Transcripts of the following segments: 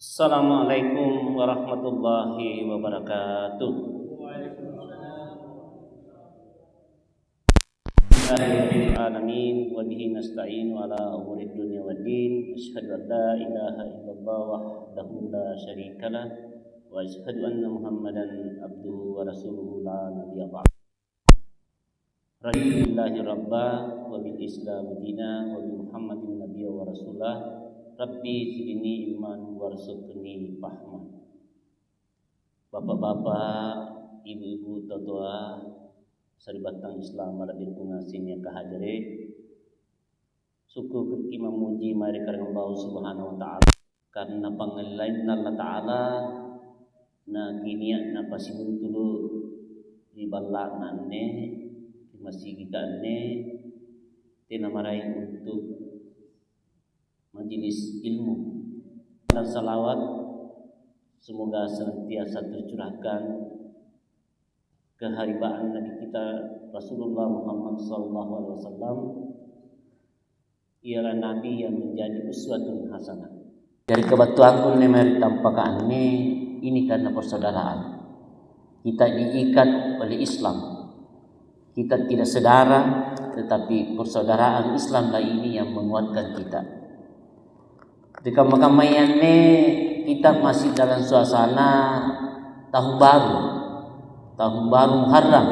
Assalamualaikum warahmatullahi wabarakatuh. Alamin wa bihi nasta'inu ala umuri dunya waddin. Asyhadu an la ilaha illallah wahdahu la syarikalah wa asyhadu anna Muhammadan abduhu wa rasuluhu la nabiyya ba'd. Radillahi rabba wa bil islam dina wa bi Muhammadin nabiyya wa rasulah. Rabbi zidni ilman warzuqni fahman. Bapak-bapak, ibu-ibu, tua-tua, saribatang Islam ala birkungasin yang kahadiri. Suku kita memuji mari karena Allah Subhanahu wa taala. Karena pangalain Allah taala na kiniya na pasimuntulu di balaan ne masih kita ne tinamarai untuk majelis ilmu dan salawat semoga senantiasa tercurahkan keharibaan Nabi kita Rasulullah Muhammad SAW. Ialah Nabi yang menjadi uswatun hasanah. Dari kebetulan pun mari tampakan ini karena persaudaraan. Kita diikat oleh Islam. Kita tidak saudara, tetapi persaudaraan Islamlah ini yang menguatkan kita. Di kamar-kamar kita masih dalam suasana tahun baru Muharram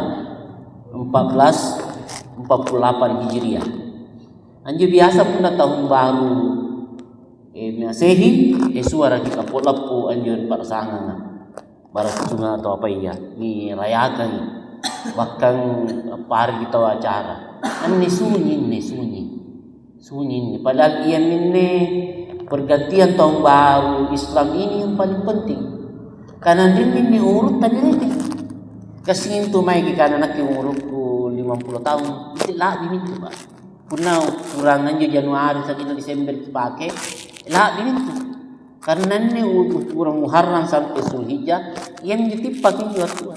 1448 Hijriah. Anjir biasa pun tahun baru Masehi suara kita polapu anjir pasangan barat sungai atau apa iya ni rayakan bahkan hari kita acara ini sunyi padahal ia ini pergantian tahun baru Islam ini yang paling penting. Karena dia ini urut tadi ini. Kasih itu mai karena nak umurku 50 tahun. Itu lah diminta Pak. Punau kurangan je Januari sampai Desember dipakai. Lah diminta. Karena ini kurang Muharram sampai Zulhijjah yang ditipak ini tua.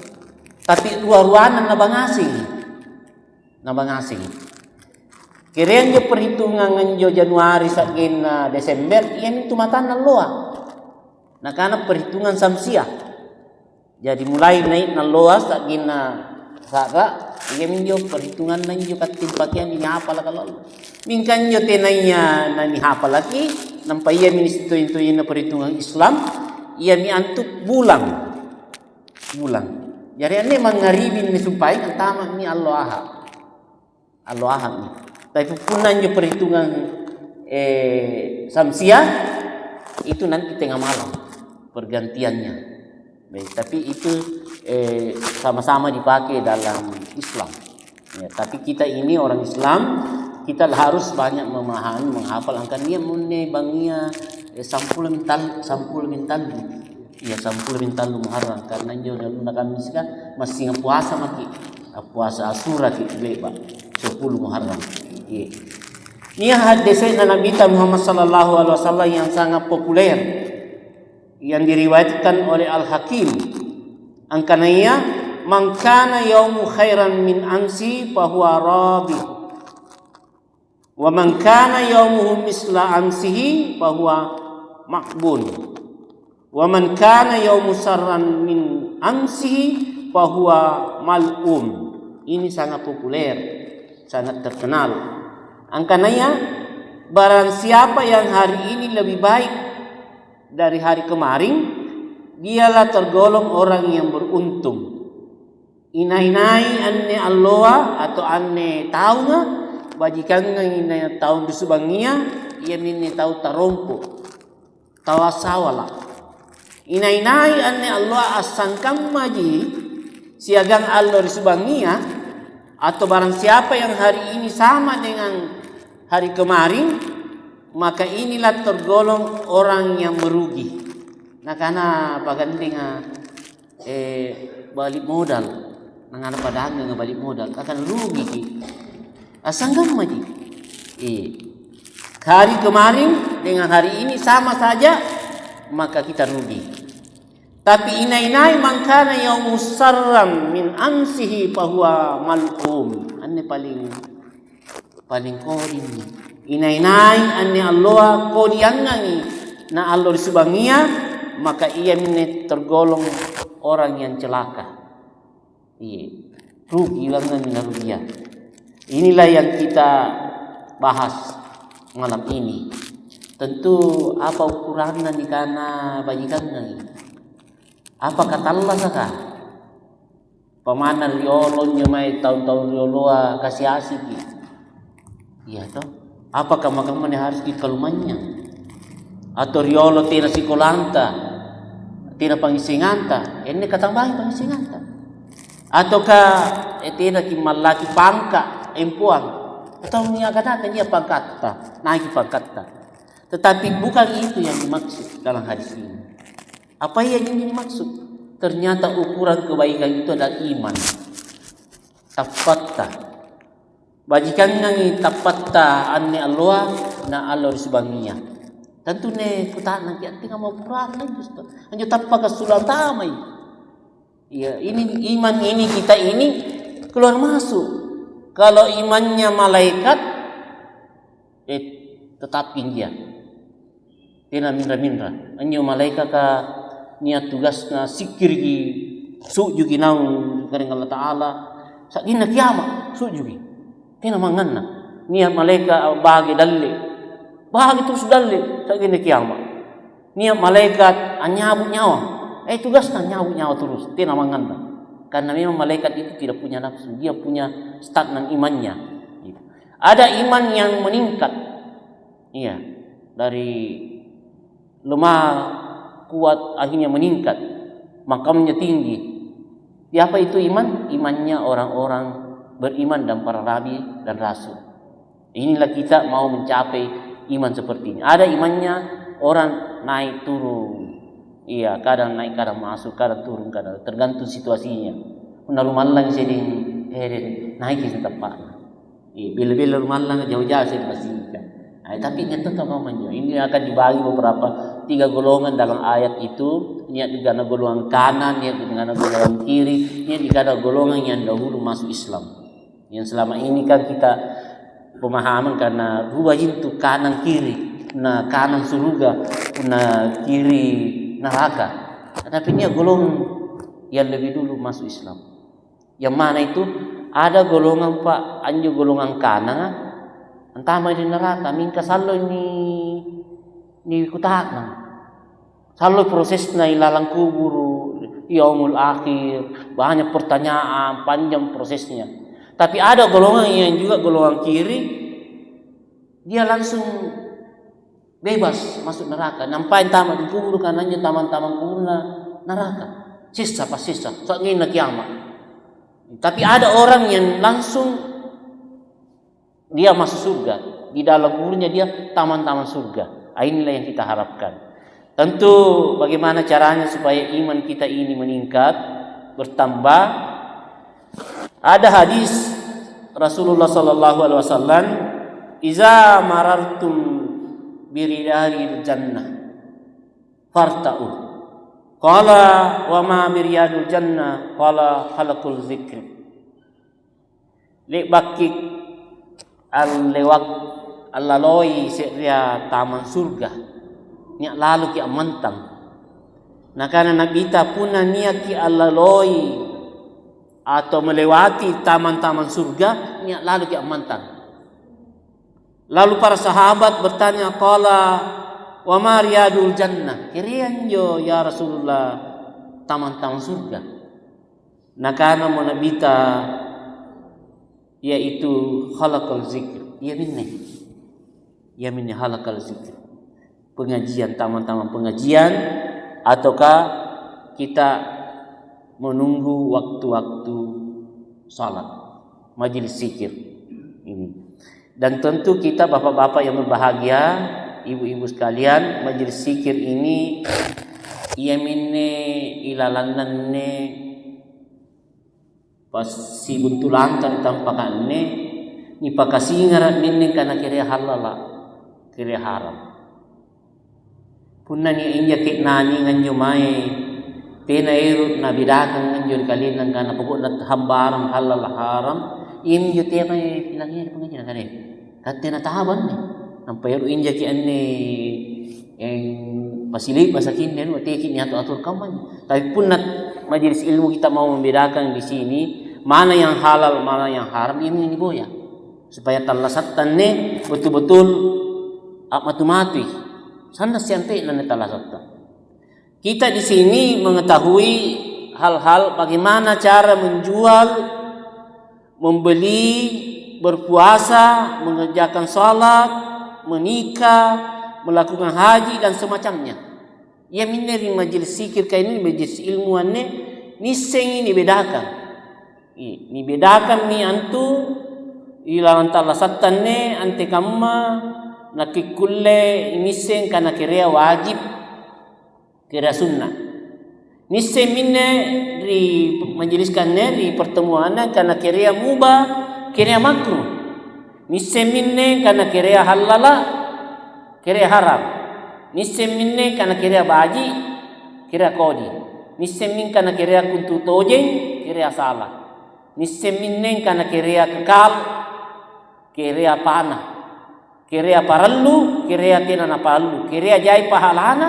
Tapi luar-luaran nabang asing. Kirain je perhitungan nganjo Januari sakin Desember yang itu matan naloa. Nah karena perhitungan samsiah. Jadi mulai naik naloa sakin sara yang jo perhitungan nanjo katin pakaian ini apa lah kalau. Mingkan jo tenanya nani apa lagi nampai ia ministro itu na perhitungan Islam ia mi antuk bulan. Jadi ane mangaribin ni supaya pertama ni Allah ahad ni. Tapi punan je perhitungan samsiah itu nanti tengah malam pergantiannya. Baik, tapi itu sama-sama dipakai dalam Islam. Ya, tapi kita ini orang Islam, kita harus banyak memahami, menghafal angka dia munne bangia sampul mintal. Ya sampul mintal Muharram karena dia dalam kami sekarang masih puasa puasa Asyura ki leba 10 Muharram. Ini hadis Nabi Muhammad sallallahu alaihi wasallam yang sangat populer yang diriwayatkan oleh Al-Hakim. Angkananya man kana yaumu khairan min amsi fa huwa rabi. Wa man kana yaumuhu misla amsihi fa huwa maqbun. Wa man kana yaumu sarran min amsihi fa huwa mal'um. Ini sangat populer, sangat terkenal. Angkananya barang siapa yang hari ini lebih baik dari hari kemarin, dialah tergolong orang yang beruntung. Inai-inai anne Allah atau anne tahu bajikan ini tahun disubangia, ia ini tahu tarompo, tawasawala. Inai-inai anne Allah asangkam maji, siagang Allah disubangia, atau barang siapa yang hari ini sama dengan hari kemarin, maka inilah tergolong orang yang merugi. Nah karena paganding balik modal, nangana padang balik modal akan rugi ki. Asanggam maji. Hari kemarin dengan hari ini sama saja, maka kita rugi. Tapi inai-inai man kana yaumu sarram min amsihi fa huwa mal'um. Anne paling korin. Inai-inai anne Allah kodiangangi na Allah subangia, maka ia ini tergolong orang yang celaka. Iya, rugi banget rugiah. Inilah yang kita bahas malam ini. Tentu apa ukurannya di kana bajikan ini? Apa kata Allah saka? Pemana riolo nyamai tahun-tahun rioloa kasih asik. Iya toh. Apakah makamane harus dikalumanya? Atau riolo tina sikolanta, tina pangisinganta, ini katambahin pangisinganta. Ataukah tina kimalaki pangka empuang, atau niya kadang niya pangkata, naik pangkata. Tetapi bukan itu yang dimaksud dalam hadis ini. Apa yang dimaksud? Ternyata ukuran kebaikan itu adalah iman. Tapatta. Bajikan nang tapatta anni Allah na Allah subangiya. Tentu ne kuta nang tinggal mau kurang lagi Ustaz. Hanya tapaka sulam tamai. Ya, ini iman ini kita ini keluar masuk. Kalau imannya malaikat tetap dia. Tina minra. Anyo malaikat ka niat tugasna sikir gi sujugi naung kareng Allah Taala. Sakina kiamat sujugi. Tina manganna. Niat malaikat bagi dalil. Bahagi terus dalil sakina kiamat. Niat malaikat anyabut nyawa. Tugasnya nyabut nyawa terus. Tina manganna. Karena memang malaikat itu tidak punya nafsu, dia punya stagnan imannya. Ada iman yang meningkat. Iya, dari lemah kuat akhirnya meningkat, makamnya tinggi. Apa itu iman? Imannya orang-orang beriman dan para nabi dan rasul. Inilah kita mau mencapai iman seperti ini. Ada imannya orang naik turun. Iya, kadang naik, kadang masuk, kadang turun, kadang tergantung situasinya. Rumah lang seding naik di tempat. Bila rumah lang jauh-jauh saya pastikan. Tapi ini tetap namanya. Ini akan dibagi beberapa 3 golongan dalam ayat itu. Ini ada golongan kanan, ini ada golongan kiri, ini ada golongan yang dahulu masuk Islam. Yang selama ini kan kita pemahaman karena rubah itu kanan kiri, nah kanan surga, nah kiri neraka. Tapi ini golongan yang lebih dulu masuk Islam. Yang mana itu ada golongan Pak, anjo golongan kanan, entah di neraka, minta salo ni kutakna. Salo prosesnya ilalang kubur, yaumul akhir, banyak pertanyaan, panjang prosesnya. Tapi ada golongan yang juga golongan kiri, dia langsung bebas masuk neraka. Nampai tamat di kubur kanannya taman-taman kuna neraka. Sisa pas sisa, saat ini kiamat. Tapi ada orang yang langsung dia masuk surga. Di dalam kuburnya dia taman-taman surga. Inilah yang kita harapkan. Tentu bagaimana caranya supaya iman kita ini meningkat, bertambah. Ada hadis Rasulullah sallallahu alaihi wasallam, "Iza marartum biridari jannah farta'u." Qala wa ma biryadul jannah? Qala halaqul zikr. Lek bakik lewat alaloi seria taman surga. Niat lalu ki amantang. Nah karena Nabi kita puna niat ki alaloi atau melewati taman-taman surga, niat lalu ki amantang. Lalu para sahabat bertanya, qala wa ma riyadul jannah? Kirian yo ya Rasulullah taman-taman surga. Nah karena monabita yaitu halaqal zikr. Ya minni halaqal zikr. Pengajian, taman-taman pengajian, ataukah kita menunggu waktu-waktu salat, majelis zikir ini. Dan tentu kita bapak-bapak yang berbahagia, ibu-ibu sekalian, majelis zikir ini ia minne ilalananne pas si buntulantan tampakanne ni pakasingarat minne kana kira halala kira haram. Punna ni inja kek nani nganyo mai tena irut na bidakan nganyo kalinan kana pokok na hambaram halal haram im yo tema pilangnya pengajian kare katte na tahaban ni sampai ru inja ki anne yang Pasili bahasa kinden wateki ni atur kampanye. Tapi pun majelis ilmu kita mau membedakan di sini mana yang halal, mana yang haram, ini boya. Supaya talasatan ne betul-betul matu-matu. Sana siante nane talasatan. Kita di sini mengetahui hal-hal bagaimana cara menjual, membeli, berpuasa, mengerjakan salat, menikah, melakukan haji dan semacamnya. Ya mineri majelis zikir kayak ini majelis ilmuan ni seng ini bedakan. Ni bedakan ni antu ilang talasatan ne ante kamma nakikulle ini seng kana kira wajib kira sunnah. Ni seng minne di majelis kanne di pertemuan kana kira mubah kira makruh. Ni seng minne kana kira halala kira haram. Nisem minne kana kira baji kira kodi. Nisem min kana kira kuntu tojeng kira salah. Nisem minne kana kira kekal kira panah. Kira parallu kira tinana palu. Kira jai pahalana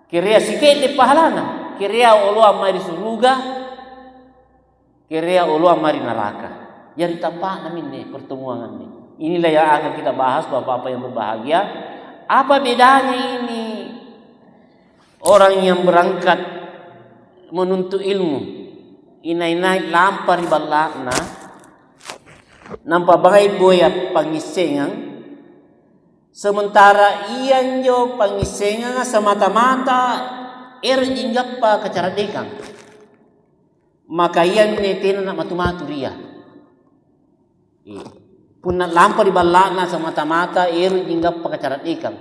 kira sikit di pahalana. Kira ulu amari suruga kira ulu amari neraka. Jadi tampak minne pertemuan ini. Inilah yang akan kita bahas Bapak-bapak yang berbahagia. Apa bedanya ini orang yang berangkat menuntut ilmu inai lampar di balakna nampak bagai boya pangisengan sementara iyan jo pangisengan semata-mata jinggap kecerdasan maka iyan netena nak matu-matu dia. Punna lampar di balakna semata-mata jinggap pakacarat ikan.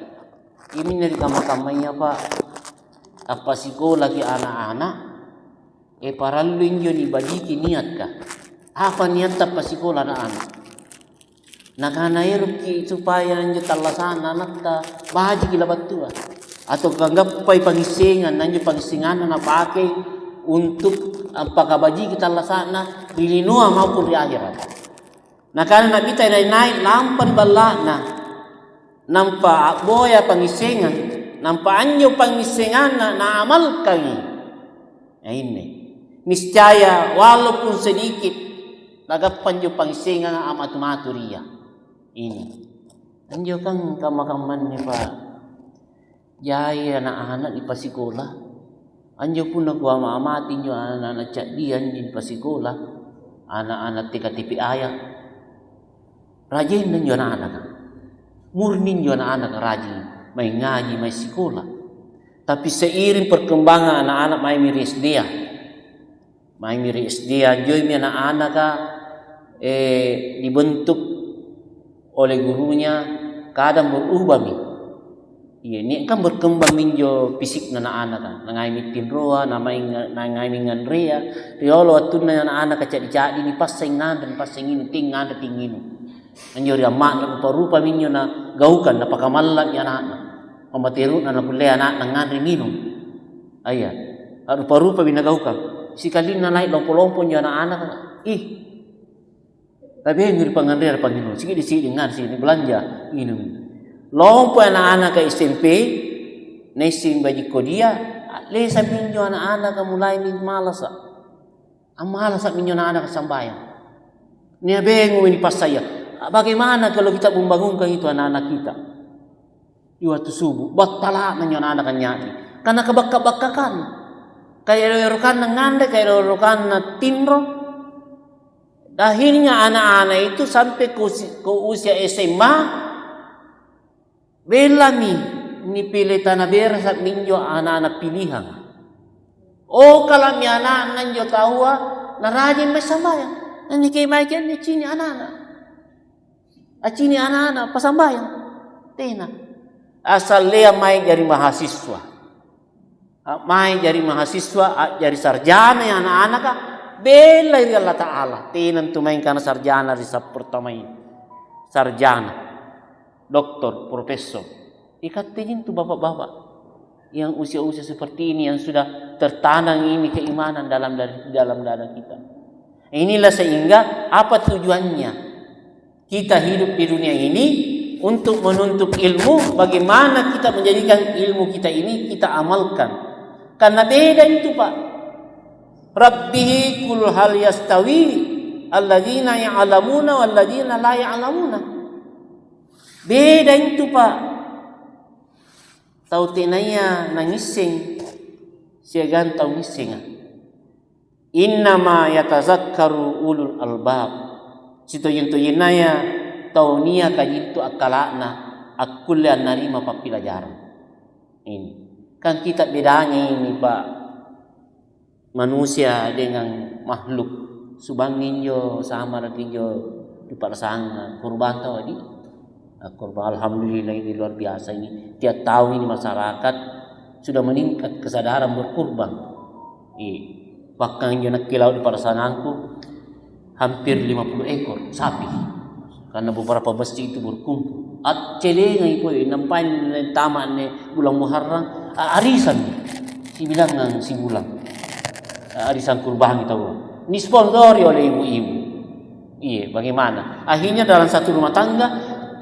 Ini dari kamar-kamarnya Pak. Apa sekolah ki anak-anak? Paralluin yun ibadiki niat ka. Apa niat apa sekolah anak-anak? Nakana ki supaya nanyo talasan anak ta bahaji kila batua. Atau kanggap pay pangisingan nanyo pangisingan na pakai untuk pakabaji kita lasana dilinua maupun di akhirat. Nah karena kita naik lampar balak nampak boya pangisengan, nampak anjo pangisengan na amal kami. Ya ini niscaya walaupun sedikit nagapan jo pangisengan amat ria. Ini anjo kan kamakaman ni Pak. Jaya anak-anak di pasikola. Anjo pun aku amati jo anak-anak cak dia di pasikola. Anak-anak TKTP ayah. Rajin dan jona anak, murni jona anak rajin, main ngaji, main sekolah. Tapi seiring perkembangan anak-anak main miris dia, joy mi anak-anak dibentuk oleh gurunya, kadang berubah mi. Iya, ini kan berkembang minjo fisik anak-anak, nangai mitin roa, nangai mingan rea, riolo waktu anak-anak kacak-cak ini pas sengan dan pas sengin tinggal tingin. Anjur ya mak na rupa minyo na gaukan na pakamalak ya anak pamatiru na napulay anak na ngandri minum aya rupa-rupa binagaukan sikalin na naik lompo-lompo nyo anak-anak tapi ngiri pangandri pangino sige di sini ngar sini belanja minum lompo anak-anak ka SMP na isim baji kodia le sa minyo anak-anak mulai min malasa ang malasa minyo na anak sambayan niya bengo ini pas saya. Bagaimana kalau kita membangunkan itu anak-anak kita di waktu subuh? Buat pala nanyo anak-anak nyati. Karena kebak-bakakan. Kayak rokan ngande, kayak rokan tinro. Akhirnya anak-anak itu sampai ke usia SMA belami ni pilih tanah beras minjo anak-anak pilihan. Oh kalau mi anak nanjo tahu na rajin masambayan. Nanti kayak macam ni cini anak-anak. Acini anak-anak pasambayan. Tena. Asal lea mai dari mahasiswa. Mai dari mahasiswa, dari sarjana yang anak-anak bela iri Allah Ta'ala. Tena tu main karena sarjana risap pertama ini. Sarjana. Doktor, profesor. Ikatin tu bapak-bapak. Yang usia-usia seperti ini yang sudah tertanam ini keimanan dalam dada kita. Inilah sehingga apa tujuannya? Kita hidup di dunia ini untuk menuntut ilmu, bagaimana kita menjadikan ilmu kita ini kita amalkan. Karena beda itu Pak. Rabbihi kul hal yastawi alladzina ya'lamuna walladzina la ya'lamuna. Beda itu Pak. Tau tenaya nangising siagan tau ngising. Innama yatazakkaru ulul albab. Sito yunaya tau nia kajintu akalana akulian narima papelajaran. Ini kan kita bedanya ini Pak, manusia dengan makhluk subangin jo sama lagi jo di parsanga kurban tahu di kurban. Alhamdulillah ini luar biasa ini, tiap tahun ini masyarakat sudah meningkat kesadaran berkurban. Bahkan yang nak kilau di parsanganku hampir 50 ekor sapi, karena beberapa masjid itu berkumpul. Celenga ipo nampan taman ne bulan Muharram arisan si bilang si bulan arisan kurban kita disponsori oleh ibu-ibu. Iya, bagaimana? Akhirnya dalam satu rumah tangga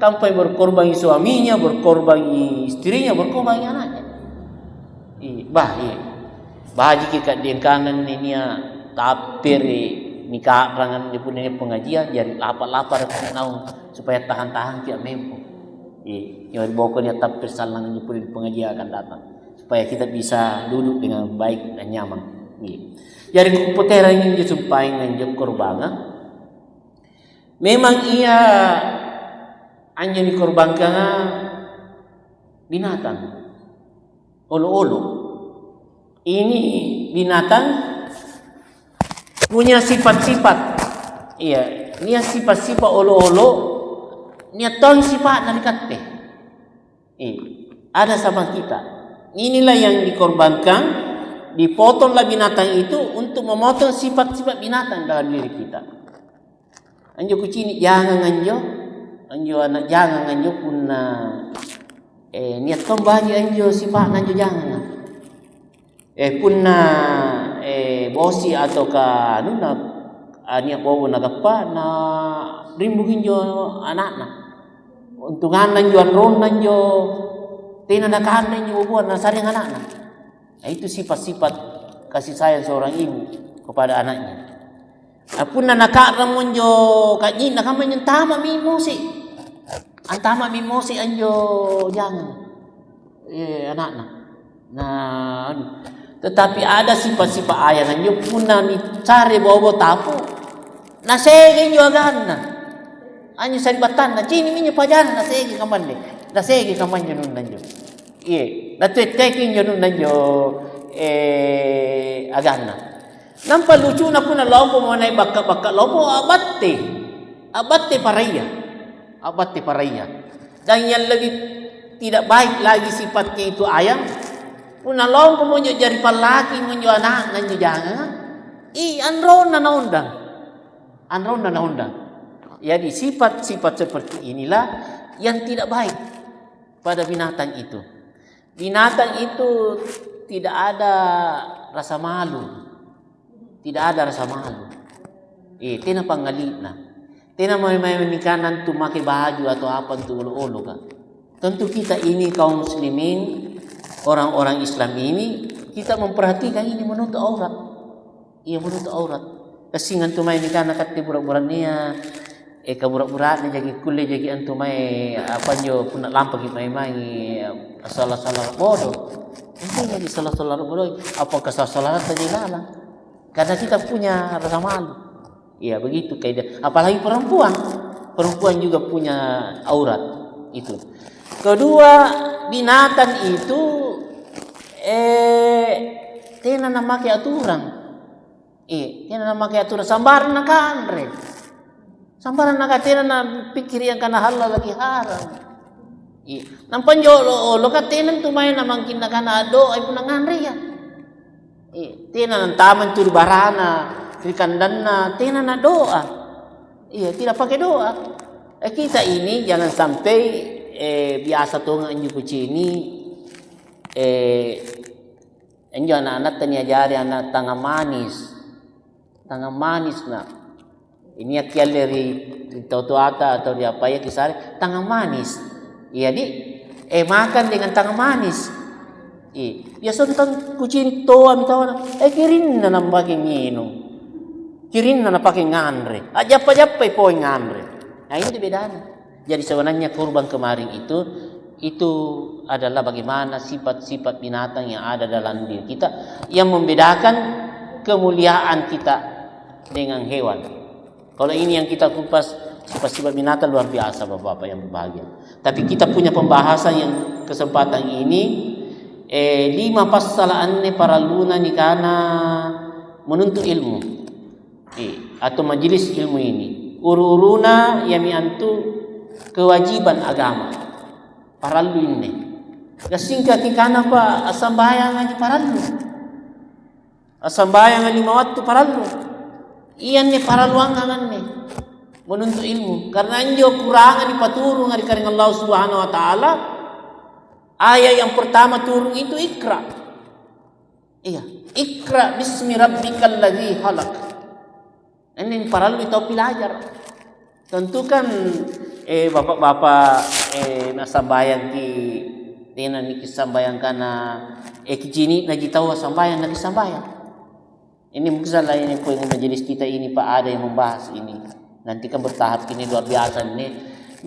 tanpa berkorban suaminya, berkorban istrinya, berkorban anaknya. Iya. Bahaji kita di kanan ini ya tapir nikah rangan dia punya pengajian jadi lapar kenau supaya tahan tiap mempo. Yang dibawa dia tapir salang dia punya pengajian akan datang supaya kita bisa duduk dengan baik dan nyaman. Jadi komputer ini disumpahin dengan korban. Memang ia hanya dikorbankan binatang, ulu-ulu. Ini binatang punya sifat-sifat. Iya, ini sifat-sifat olo-olo. Ini tong sifat nalikate. Ada sama kita. Inilah yang dikorbankan, dipotonglah binatang itu untuk memotong sifat-sifat binatang dalam diri kita. Anjo kucini jangan anjo anak jangan anjo punna niat tong bagi anjo sifat anjo jangan. Punna bosi atau ka nuna ania bobo nagapa na rimbugin jo anak untungan juan ron jo tena nakahan jo buat na saring anak. Itu sifat-sifat kasih sayang seorang ibu kepada anaknya. Punna nakaramun jo kanyin nakaman yung tama mimosi. Ang tama mimosi anjo jangan anak. Nah, tetapi ada sifat-sifat ayah yang punna ni cari bobo tapu nasege nyo agana anyo salibatan na chini minyo pajan nasege kamande nun nanyo natweteke nyo nun nanyo agana nampa lucu na punna lopo mo na baka lopo abate paraya dan yang lebih tidak baik lagi sifatnya itu ayah. Una long ko mo jari palaki mo anak nanyo jangan. Anron na naundang. Jadi sifat-sifat seperti inilah yang tidak baik pada binatang itu. Binatang itu tidak ada rasa malu. Tena pangalina. Tena may mikanan tu make baju atau apa tu ulu-ulu kan. Tentu kita ini kaum muslimin, orang-orang Islam ini kita memperhatikan ini menutup aurat. Ia menutup aurat. Kasi ngantumay ni kana kat burak-burak niya kaburak-burak ni jagi kulle jagi antumay apa nyo puna lampa kita may salah-salah bodoh. Hindi jadi salah-salah bodoh. Apa kesalahan tadi lalang. Karena kita punya rasa malu. Iya begitu kaidah. Apalagi perempuan. Perempuan juga punya aurat itu. Kedua, binatang itu tena na make aturan. Tena na make aturan sambaran na kanre. Sambaran na tena na pikir yang kana halal lagi haram. Nampan jolo ka tena tumay na mangkin na kana ado ay punanganre ya. Tena na taman tur barana, krikandan na tena na doa. Tidak pakai doa. Kita ini jangan sampai biasa tuh nganju kucini enjo anak-anak tanya jari anak tangga manis na Ini akial dari Totoata atau di apa ya kisah tangan manis. Iya di makan dengan tangan manis. Ya sonton kucing toa mitawana. Kirin na nambagi ngino. Kirin na pakai ngandre. Ajapa po ngandre. Nah ini bedanya. Jadi sebenarnya kurban kemarin itu adalah bagaimana sifat-sifat binatang yang ada dalam diri kita yang membedakan kemuliaan kita dengan hewan. Kalau ini yang kita kupas sifat-sifat binatang luar biasa Bapak-bapak yang berbahagia. Tapi kita punya pembahasan yang kesempatan ini 5 pasalaannya para luna ni kana menuntut ilmu. Atau majelis ilmu ini. Uru-uruna yami antu kewajiban agama. Para lu ini. Kasingka kikana pa asambayang ni para lu. Asambayang 5 waktu para lu. Iyan ni para luangan ni menuntut ilmu karena anjo kurangan dipaturung dari karing Allah Subhanahu wa taala. Ayat yang pertama turun itu Iqra. Iya, Iqra bismi rabbikal ladzi khalaq. Ini para lu itu pelajar. Tentu kan bapak-bapak nasambayang ki tenan ni kisambayang kana kijini na gitawa sambayang na kisambayang. Ini mungkin salah ini poin majelis kita ini Pak ada yang membahas ini. Nanti kan bertahap ini luar biasa nih.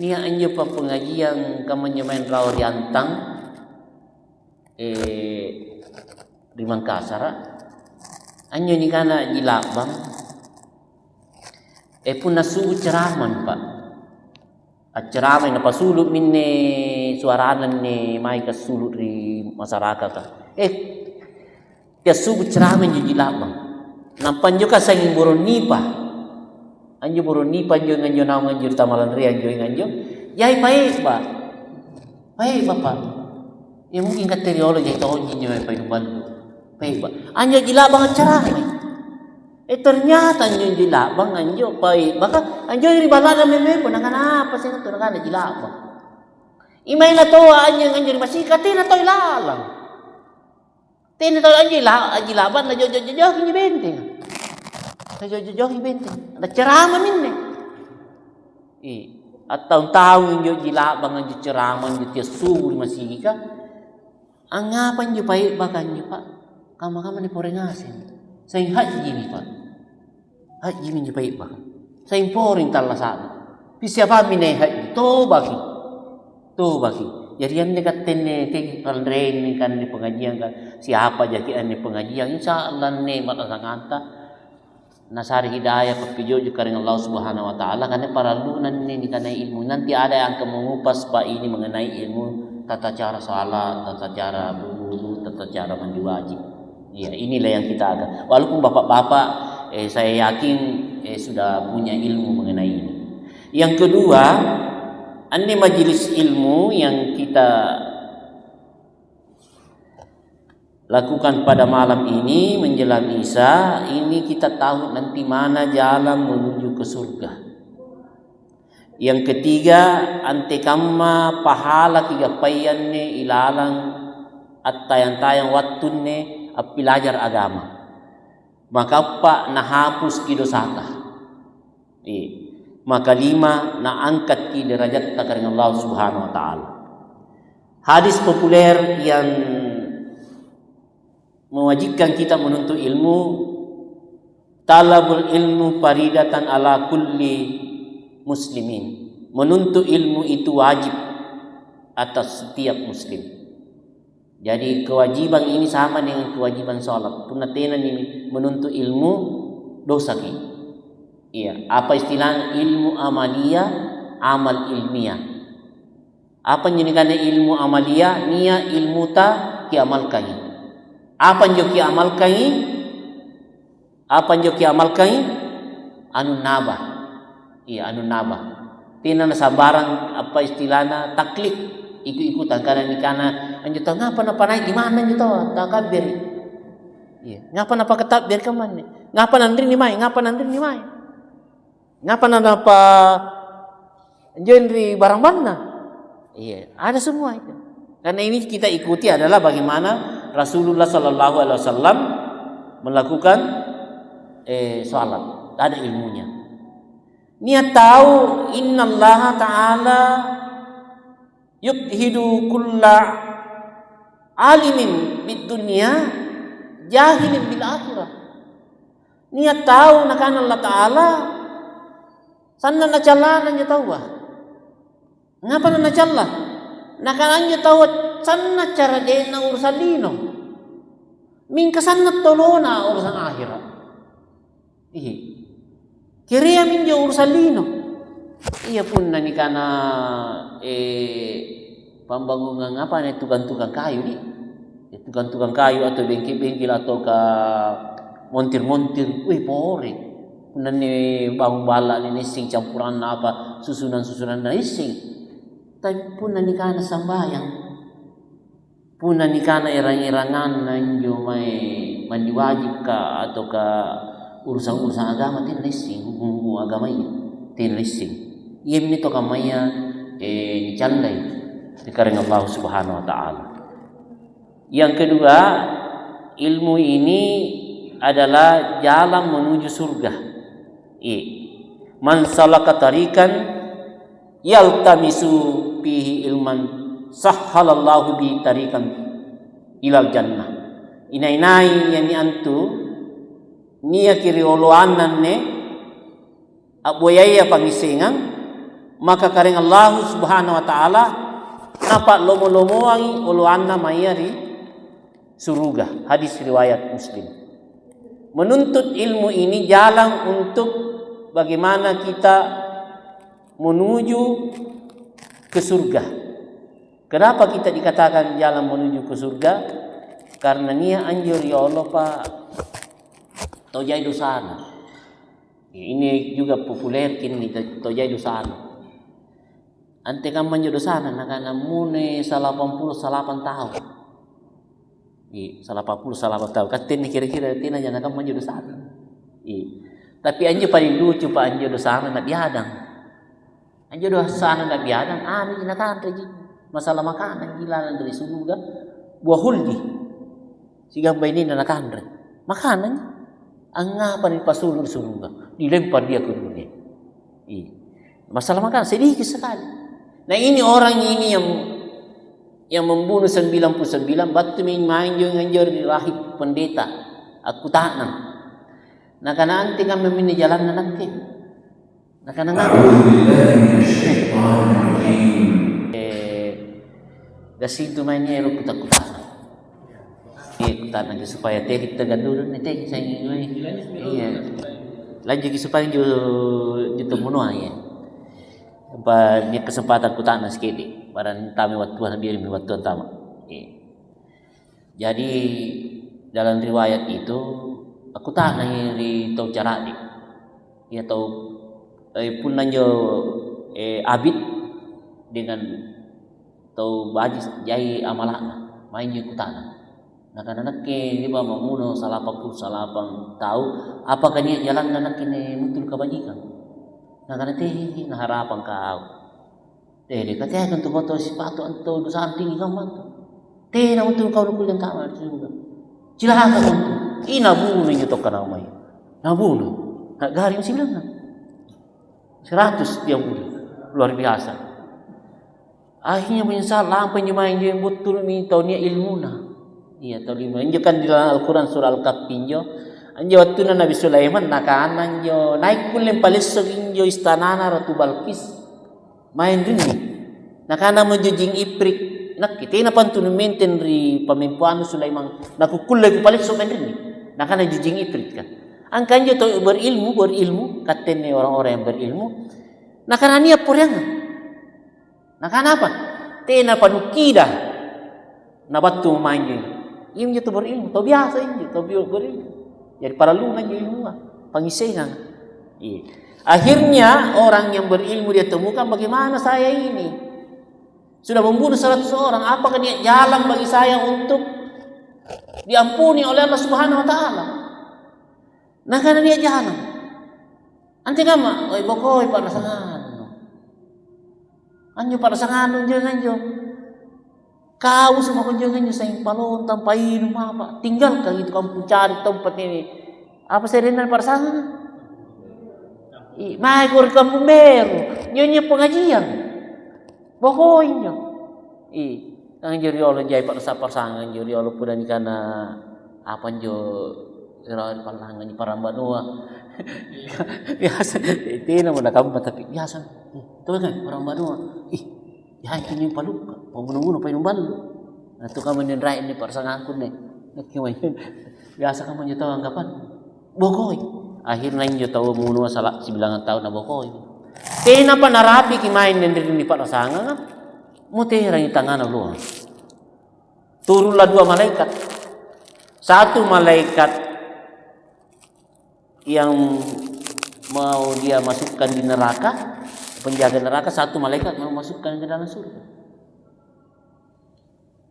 Nia anjo pa pengajian kamu main rawar yantang di Mangkasar. Anjo ni kana jilabang. Pun nasu ceraman Pak. Ceramah na pasulut minne suaranan ne mai kasulut di masyarakat. Dia subuh ceramah di jilabang. Nampan juga sanging burung nipa. Anjo burung nipa anjo nganjo naung anjo tamalan ri anjo nganjo. Yai baik Pak. Baik Bapak. Ya mungkin kateriolo jai tahun jinjo mai pai numban. Baik Pak. Anjo jilabang ceramah. Ternyata anjo jilabang anjo baik. Baka anjo ri balada meme pun apa sih tu nakana jilabang. Imay na to anjo nganjo masika tina to ilalang. Tini tahu aja laban na jojo ni benteng. Na jojo ni benteng. Ada ceramah minne. Atau tahu jo jilabang jo ceramah jo tias subuh masih ka. Angapan jo baik bakan jo Pak. Kama-kama ni porengasen. Saing haji ni Pak. Haji min jo baik bakan. Saing poring talasana. Siapa minne haji to bagi. To bagi. Jadi yang dekat tene kalren kan di pengajian kan siapa jadi ane pengajian insyaallah ne mata sanganta nasari hidayah pepijo juga dengan Allah Subhanahu wa taala karena para lunan ini karena ilmu nanti ada yang akan mengupas Pak ini mengenai ilmu tata cara salat, tata cara berwudu, tata cara mandi wajib. Ya, inilah yang kita ada. Walaupun bapak-bapak saya yakin sudah punya ilmu mengenai ini. Yang kedua, ini majelis ilmu yang kita lakukan pada malam ini menjelang Isya, ini kita tahu nanti mana jalan menuju ke surga. Yang ketiga, ante kamma pahala tiga payanne ilalang at tayang-tayang wattunne pelajar agama. Maka pak nahapus kidosata. Maka 5 na angkat ki derajat karena Allah Subhanahu wa taala. Hadis populer yang mewajibkan kita menuntut ilmu, talabul ilmu faridatan ala kulli muslimin. Menuntut ilmu itu wajib atas setiap muslim. Jadi kewajiban ini sama dengan kewajiban salat. Punatenan ini menuntut ilmu dosa ki. Iya, apa istilah ilmu amalia, amal ilmiah. Apa jeniskan ilmu amalia? Nia ilmu ta ki amalkan. Apa jo ki amalkan? Apa jo ki amalkan? Anu nabah. Iya, anu nabah. Tina na sabarang apa istilahna taklid ikut-ikutan karena nikana anjo ta ngapa na panai di mana anjo ta takabir. Iya, ngapa na paketabir ka man. Ngapa nandri ni mai, ngapa nandri ni mai. Ngapa napa genre barang mana? Iya, ada semua itu. Karena ini kita ikuti adalah bagaimana Rasulullah Sallallahu Alaihi Wasallam melakukan salat. Ada ilmunya. Nia tahu innallaha ta'ala yubhidu kulla alimin bid dunya jahilin bil akhirah. Nia tahu nakan Allah Ta'ala sanna na cala nanya tahu ba? Ngapa na cala? Nakan anya tahu sanna cara de na urusan lino. Min kasanna tolona urusan akhirat. Kiriya min jo urusan lino. Iya pun nani kana pembangunan apa nih tukang-tukang kayu nih. Tukang-tukang kayu atau bengkel-bengkel atau ke montir-montir. Wih pore. Punan nih bangun bala nih sing campuran apa susunan-susunan na ising. Tapi pun nani kana sambayang. Pun nani kana irang-irangan nanjo may mandiwajib ka atau ka urusan-urusan agama tinlising hubung agama ini tinlising iya minito kamaya dicandai dikaring Allah Subhanahu wa taala. Yang kedua, ilmu ini adalah jalan menuju surga. Man salaka tariqan yaltamisu fihi ilman sahhalallahu bi tariqan ilal jannah. Inai-inai yani antu nia kiri oloanan ne aboyaya pangisingan maka karing Allah Subhanahu wa taala napa lomo-lomoangi oloanna mayari suruga. Hadis riwayat Muslim. Menuntut ilmu ini jalan untuk bagaimana kita menuju ke surga. Kenapa kita dikatakan jalan menuju ke surga? Karena nia anjur ya Allah Pak tojai dosana. Ini juga populer kini tojai dosana. Ante kan manjo dosana nakana mune 88 tahun. 88 tahun. Katen kira-kira tina jangan kan manjo dosana. Tapi anjo paling lucu Pak anjo dosana nak biadang. Anjo dosana nak biadang ani jinakan reji. Masalah makanan gila dari surga buah huldi. Siga baini nak andre. Makanan angapa ni pasulur surga dilempar dia ke dunia. Masalah makan sedikit sekali. Nah ini orang ini yang membunuh 99 batu main nganjur di rahib pendeta aku tanam. Nah karena anti kami mini jalan nanti. Nah karena gasitu mainnya ero kutak-kutak. Kita nanti supaya teh kita gandul nih teh saya ini iya lanjut supaya jutu munua ya apa ni kesempatan kutana sekali barang tami waktu biar waktu tama jadi dalam riwayat itu aku tanya di tau cara ni ya tau pun nanjo abid dengan tau bajis jai amalana mainnya kutana. Nah karena ke di bawah muno salapang tahu apakah niat jalan anak ini mutul kebajikan. Nah karena teh nah harapan kau. Teh dia kata akan tu foto sepatu atau dosa tinggi kamu tu. Teh nak mutul kau nukul yang kamar juga. Silakan tu. Ina bunuh ini tu kan amai. Nah bunuh. Tak garing silang. 100 dia bunuh. Luar biasa. Akhirnya menyesal lampai jemaah yang betul minta niat ilmu nah. Iya tahu lima. Anjo kan di dalam Al-Quran surah Al-Kahf injo. Anjo waktu Nabi Sulaiman nakaan anjo naik kulim palisog injo istanana Ratu Balkis main rini. Nakana menjujing iprik. Nak kita na pantun maintain ri pamimpuan Sulaiman. Nakukul lagi palisog main rini. Nakana jujing iprik kan. Angka anjo tahu berilmu katene orang-orang yang berilmu. Nakana niat puriang. Nakana apa? Tena panukida. Nabatu main Im itu berilmu, tau biasa ini, tau berilmu. Jadi para lu nanya ilmu pangisengan. Akhirnya orang yang berilmu dia temukan bagaimana saya ini sudah membunuh 100 orang. Apakah dia jalan bagi saya untuk diampuni oleh Allah Subhanahu Wa Taala? Nah karena dia jalan. Anti kama, oi bokoi pada sangan. Anjo pada sangan anjo. Kau semua kunjungan sayang palon tanpa minum apa tinggalkan itu kamu cari tempat ini apa serenan pada sana Mai kor kampung baru, nyonya pengajian. Pokoknya. Ang juri Allah jai pak sapar sangan juri Allah pudan kana apa jo ira palangan para banua. Biasa itu nama kamu tapi biasa. Tuh kan orang banua. Ya itu ni paluk. Pembunuh pa inumbal. Nah tu kamu ni rai ni parsangan kun ni. Nakimayin. Biasa kamu nyo tahu anggapan. Bokoy. Akhirnya nyo tahu munua salah 9 tahun na bokoy. Kenapa narapi kimain nendiri ni pak sangan? Mutera ni tangan Allah. Turunlah 2 malaikat. Satu malaikat yang mau dia masukkan di neraka, penjaga neraka, satu malaikat mau masukkan ke dalam surga.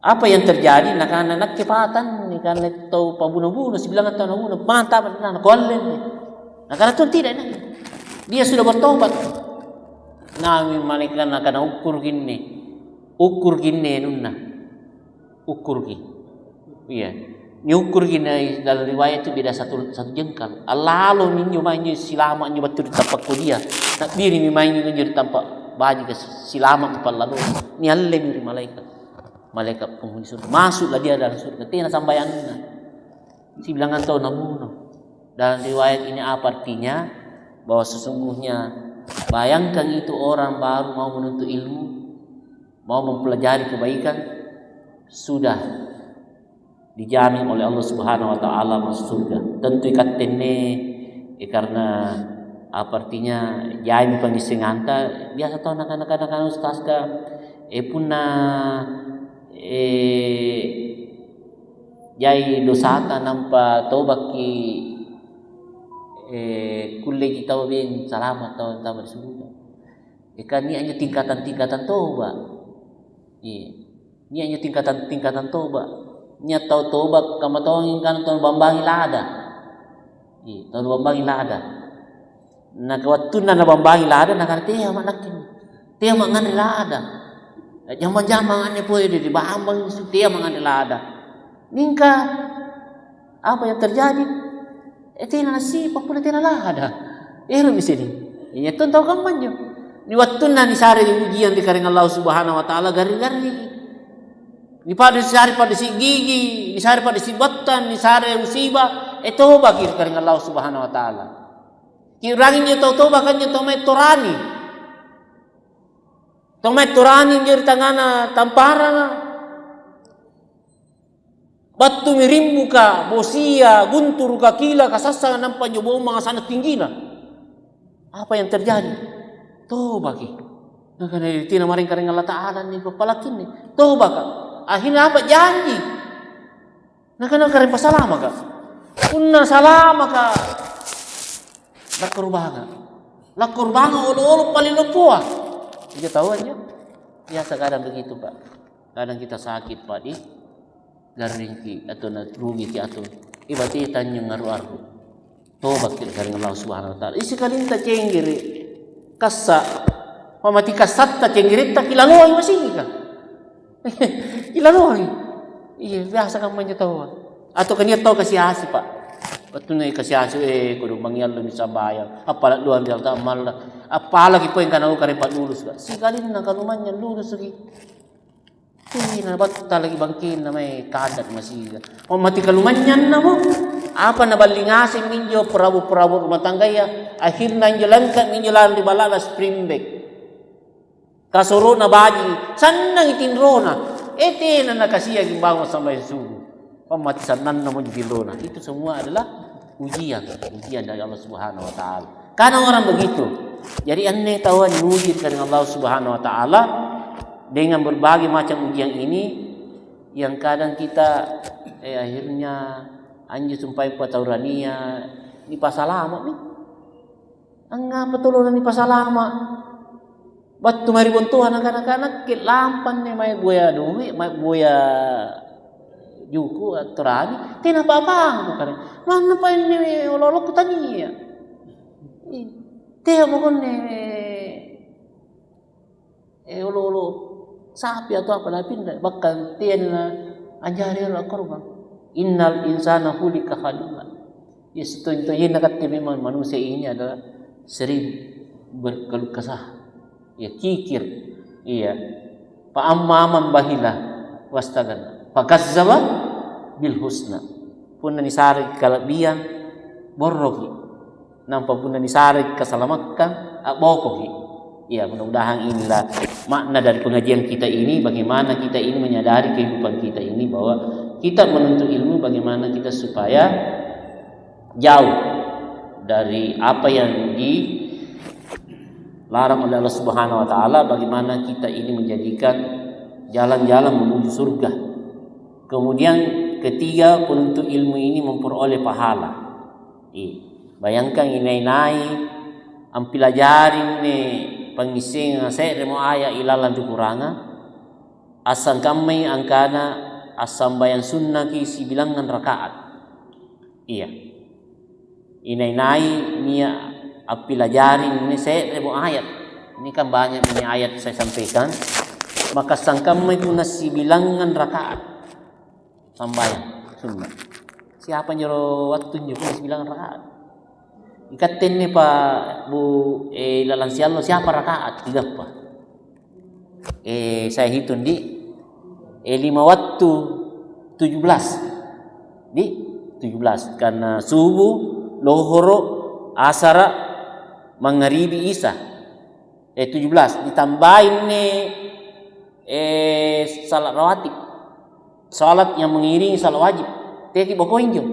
Apa yang terjadi? Anak-anak cepatan ni karena tahu pembunuh-bunuh 9 tahun bunuh mantap anak kolen. Nah karena itu tidak dia sudah bertobat. Nami malaikat akan ukur gini nunna. Ukur gini. Iya. Ni ukur gini dalam riwayat itu beda satu jengkal. Lalu ninyo mainyo silama nyo betul di tempat dia. Nak diri mi mainyo nyo di tempat baju ke silama kepala lalu. Ni alle mi malaikat penghuni surga. Masuklah dia dalam surga. Tina sambayanna. 9 tahun nabunuh. Dalam riwayat ini apa artinya? Bahwa sesungguhnya bayangkan itu orang baru mau menuntut ilmu, mau mempelajari kebaikan, sudah dijamin oleh Allah Subhanahu wa taala masuk surga. Tentu ikat tenne karena apa artinya jai pangisinganta biasa tahu anak-anak ustaz ka punna jai dosata nampa tobaki kulle kita bin selamat tahun tamat surga. Ikan ni hanya tingkatan-tingkatan tobat. Ni hanya tingkatan-tingkatan tobat. Nya tahu tobat kama tahu kan tahun bambangi lada. Tahun bambangi lada. Na waktu na bambangi lada na karte mak nakin. Tia mak ngan lada. Jama-jama ane poe di bambang tia mak ngan lada. Ningka apa yang terjadi? Tina nasi papula tina lada. Ero misini. Iya tuh tahu kamanyo. Ni waktu na ni sare ujian di karing Allah Subhanahu wa taala gari-gari. Ni pada sari pada si gigi, ni sari pada si batan, ni sari musibah, itu bagi karing Allah Subhanahu wa taala. Kirangin nyo to bahkan nyo tomay torani. Tomay torani nyo tangana tampara. Batu mirimbu ka, bosia, guntur ka, kila, kasasa nampak nyo buong mga sanat tinggi na. Apa yang terjadi? To bagi. Nah karena itu namaring karing Allah Ta'ala ni papalakin ni. To baka. Akhirnya apa janji? Nah kena karing pasalama ka. Unna salama ka. Lakur banga ulu-ulu paling lupuah. Dia tahu aja. Biasa kadang begitu Pak. Kadang kita sakit Pak di garingki atau rugi ki atau ibati tanya ngaru-aru. Tobat kita karing Allah Subhanahu wa taala. Isi kalinta cenggiri. Kassa mamati kasatta cenggiri ta kilaloy masih ka. Kilaloy. Iya biasa kamu aja tahu. Atau kan dia tahu kasih hasi Pak. Betul nih kasih hasi kudu mangyal lu bisa bayar. Apalah luar biasa amal. Apalagi poin kana u kare Pak lulus ka. Sikalin na kanumannya lulus lagi. Na batta lagi bangkin na may kadat masih. O mati kalumanyan na mo. Apa na balingasin ninyo prabu-prabu rumah tangga ya. Akhirnya njalankan ninyo di balala spring break. Kasuro na baji. Sanang itinrona. Ete na nakasiya gimbangon sampai subuh. Pematisanan na mo gilona. Itu semua adalah ujian dari Allah Subhanahu wa taala. Karena orang begitu. Jadi aneh tahuan ujian dari Allah Subhanahu wa taala dengan berbagai macam ujian ini yang kadang kita akhirnya anjir sampai pataurania ni pasalama ni. Ang patulungan ni pasalama. Batu mari buntuhan anak-anak kit lampan ni may buaya duwi, may buaya juku aturani. Tina apa-apa bukan. Mana pa ini ololok kutanya. Tiya mo kon olo sapi atau apa lah pindah bahkan tiyan na anjari ro korban innal insana khuliqa halu'a. Itu yang nakatimi manusia ini adalah sering berkeluh kesah, ya kikir, iya. Fa amman bahila wastagan, fakazzaba bil husna. Punna ni sarik kalabian borroki, nampa punna ni sarik kasalamakkan bokoki. Iya, mudah-mudahan inilah makna dari pengajian kita ini, bagaimana kita ini menyadari kehidupan kita ini bahwa kita menuntut ilmu, bagaimana kita supaya jauh dari apa yang dilarang oleh Allah Subhanahu wa taala, bagaimana kita ini menjadikan jalan-jalan menuju surga. Kemudian ketiga, penuntut ilmu ini memperoleh pahala. Bayangkan inai-nai ampelajarin ne pangising saya remo aya ilalan tu kuranga asang kami angkana asam bayan sunnah ki si bilangan rakaat. Iya. Inai-nai nia apelajarin ini saya remo ayat. Ini kan banyak ini ayat saya sampaikan. Maka sangkam may guna si bilangan rakaat sambayan sunnah. Siapa nyoro waktu nyo si bilangan rakaat? Ikatin ni Pak Bu lalansialo siapa rakaat? 3 pa. Saya hitung di 5 waktu 17. Di 17 karena subuh, lohoro, asara, maghribi, isya. 17 ditambahin nih salat rawatib. Salat yang mengiringi salat wajib. Teki bokoin jo.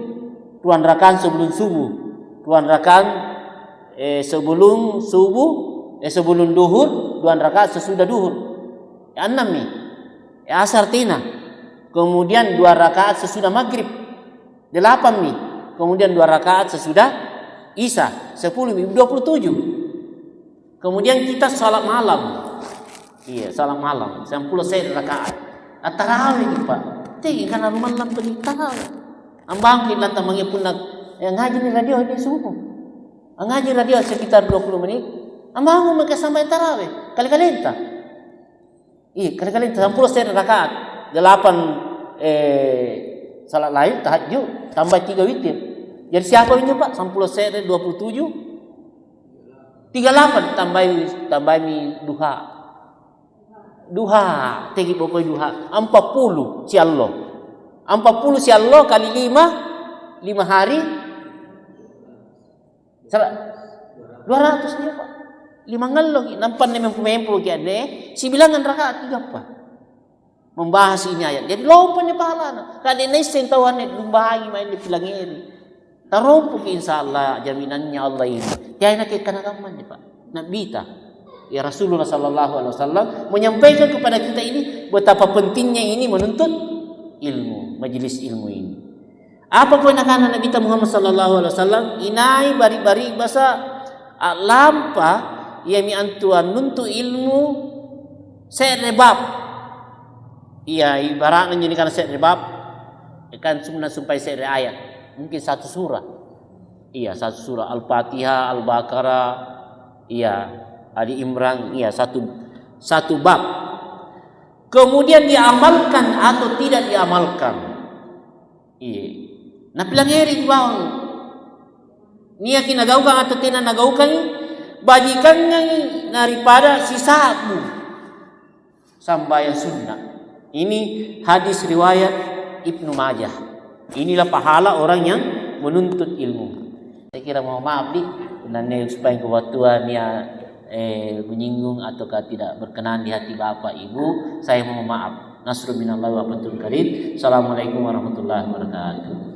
2 rakaat sebelum subuh. 2 rakaat sebelum subuh, sebelum duhur, 2 rakaat sesudah duhur. 6 nih. Asar tina. Kemudian 2 rakaat sesudah maghrib. 8 nih. Kemudian 2 rakaat sesudah isya. 10 nih, 27. Kemudian kita salat malam. Iya, salat malam. 10 rakaat. Tarawih nih Pak. Teki karena malam pergi tarawih. Ambang kita tamangnya pun ngaji ni radio di subuh. Ngaji radio sekitar 20 menit. Ambang mereka sampai tarawih. Kali-kali entah. Iya, kali-kali entah 10 rakaat. 8 salat lain tahajud tambah 3 witir. Jadi siapa ini Pak? 10 27 38 tambah duha. Duha, tegi pokoknya duha. 40 si Allah. 40 si Allah kali 5 hari 200 dia Pak. 5 ngalog nampan ni mempempo kiane si bilangan rakaat 3 pa. Membahas ini ayat. Jadi lompan ni pahala. Kali ni sentawan ni lumbahangi main di pilangeri. Tarompo ki insyaallah jaminannya Allah ini. Kaya nak kanakaman ni Pak. Nabita ya Rasulullah sallallahu alaihi wasallam menyampaikan kepada kita ini betapa pentingnya ini menuntut ilmu, majelis ilmu ini. Apa poin akan Nabi Muhammad sallallahu alaihi wasallam inai bari-bari basa lampa ia mi antuan nuntu ilmu serebab. Iya ibaratnya ini kan serebab kan sunna sampai sere ayat, mungkin 1 surah. Iya 1 surah Al-Fatihah, Al-Baqarah, iya Ali Imran, iya satu bab. Kemudian diamalkan atau tidak diamalkan. Iya. Nah pelangeri bawang. Nia kinagaukan atau tidak nagaukan bajikannya daripada sisamu sambayan sunnah. Ini hadis riwayat Ibnu Majah. Inilah pahala orang yang menuntut ilmu. Saya kira mohon maaf nih, karena supaya kewaktuan ya menyinggung ataukah tidak berkenan di hati Bapak Ibu, saya mohon maaf. Nasrul minallahi wa fathul qarib. Assalamualaikum warahmatullahi wabarakatuh.